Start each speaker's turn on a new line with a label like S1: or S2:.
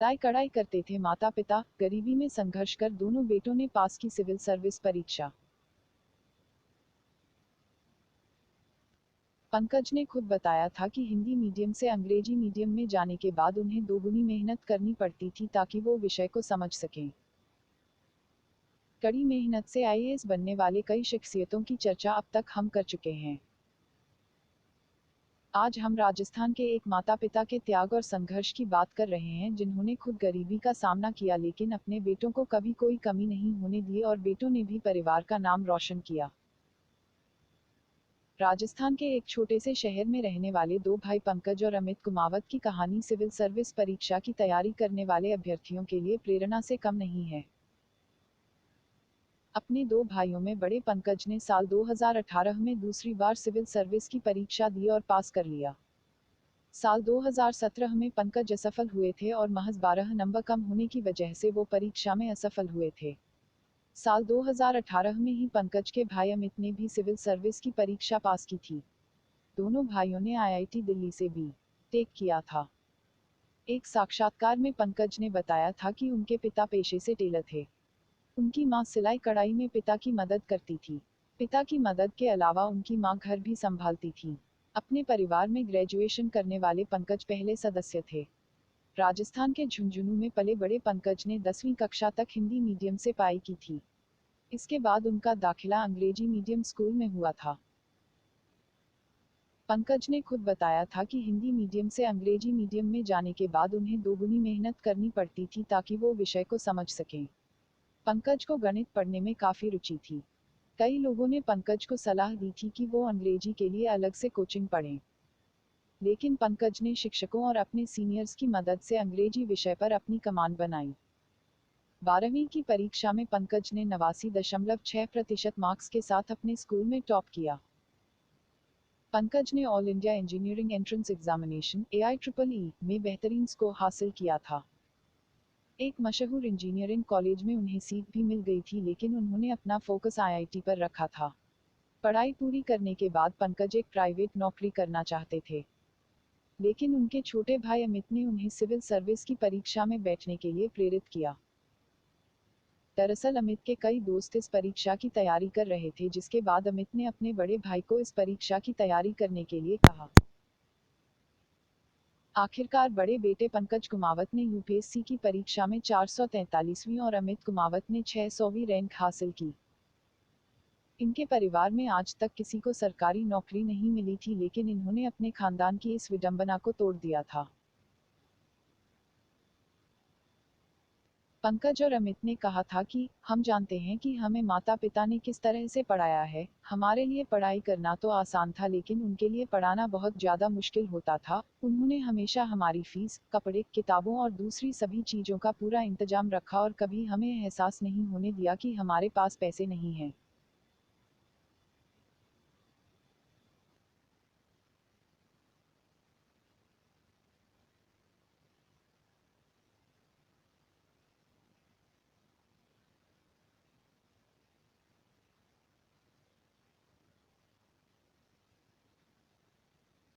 S1: पढ़ाई कड़ाई करते थे माता पिता, गरीबी में संघर्ष कर दोनों बेटों ने पास की सिविल सर्विस परीक्षा। पंकज ने खुद बताया था कि हिंदी मीडियम से अंग्रेजी मीडियम में जाने के बाद उन्हें दोगुनी मेहनत करनी पड़ती थी ताकि वो विषय को समझ सकें। कड़ी मेहनत से आईएएस बनने वाले कई शख्सियतों की चर्चा अब तक हम कर चुके हैं। आज हम राजस्थान के एक माता पिता के त्याग और संघर्ष की बात कर रहे हैं जिन्होंने खुद गरीबी का सामना किया लेकिन अपने बेटों को कभी कोई कमी नहीं होने दी और बेटों ने भी परिवार का नाम रोशन किया। राजस्थान के एक छोटे से शहर में रहने वाले दो भाई पंकज और अमित कुमावत की कहानी सिविल सर्विस परीक्षा की तैयारी करने वाले अभ्यर्थियों के लिए प्रेरणा से कम नहीं है। अपने दो भाइयों में बड़े पंकज ने साल 2018 में दूसरी बार सिविल सर्विस की परीक्षा दी और पास कर लिया। साल 2017 में पंकज असफल हुए थे और महज 12 नंबर कम होने की वजह से वो परीक्षा में असफल हुए थे। साल 2018 में ही पंकज के भाई अमित ने भी सिविल सर्विस की परीक्षा पास की थी। दोनों भाइयों ने आईआईटी दिल्ली से बी टेक किया था। एक साक्षात्कार में पंकज ने बताया था कि उनके पिता पेशे से टेलर थे। उनकी मां सिलाई कढ़ाई में पिता की मदद करती थी। पिता की मदद के अलावा उनकी मां घर भी संभालती थी। अपने परिवार में ग्रेजुएशन करने वाले पंकज पहले सदस्य थे। राजस्थान के झुंझुनू में पले बड़े पंकज ने 10वीं कक्षा तक हिंदी मीडियम से पढ़ाई की थी। इसके बाद उनका दाखिला अंग्रेजी मीडियम स्कूल में हुआ था। पंकज ने खुद बताया था कि हिंदी मीडियम से अंग्रेजी मीडियम में जाने के बाद उन्हें दोगुनी मेहनत करनी पड़ती थी ताकि वो विषय को समझ सकें। पंकज को गणित पढ़ने में काफी रुचि थी। कई लोगों ने पंकज को सलाह दी थी कि वो अंग्रेजी के लिए अलग से कोचिंग पढ़ें, लेकिन पंकज ने शिक्षकों और अपने सीनियर्स की मदद से अंग्रेजी विषय पर अपनी कमान बनाई। 12वीं की परीक्षा में पंकज ने 89.6% मार्क्स के साथ अपने स्कूल में टॉप किया। पंकज ने all India engineering entrance examination AIEEE में बेहतरीन स्कोर हासिल किया था। एक मशहूर इंजीनियरिंग कॉलेज में उन्हें सीट भी मिल गई थी लेकिन उन्होंने अपना फोकस IIT पर रखा था। पढ़ाई पूरी करने के बाद पंकज एक प्राइवेट नौकरी करना चाहते थे, लेकिन उनके छोटे भाई अमित ने उन्हें सिविल सर्विस की परीक्षा में बैठने के लिए प्रेरित किया। दरअसल अमित के कई दोस्त इस परीक्षा की तैयारी कर रहे थे जिसके बाद अमित ने अपने बड़े भाई को इस परीक्षा की तैयारी करने के लिए कहा। आखिरकार बड़े बेटे पंकज कुमावत ने यूपीएससी की परीक्षा में 443वीं और अमित कुमावत ने 600वीं रैंक हासिल की। इनके परिवार में आज तक किसी को सरकारी नौकरी नहीं मिली थी लेकिन इन्होंने अपने खानदान की इस विडंबना को तोड़ दिया था। पंकज और अमित ने कहा था कि हम जानते हैं कि हमें माता पिता ने किस तरह से पढ़ाया है। हमारे लिए पढ़ाई करना तो आसान था लेकिन उनके लिए पढ़ाना बहुत ज्यादा मुश्किल होता था। उन्होंने हमेशा हमारी फीस, कपड़े, किताबों और दूसरी सभी चीजों का पूरा इंतजाम रखा और कभी हमें एहसास नहीं होने दिया कि हमारे पास पैसे नहीं हैं।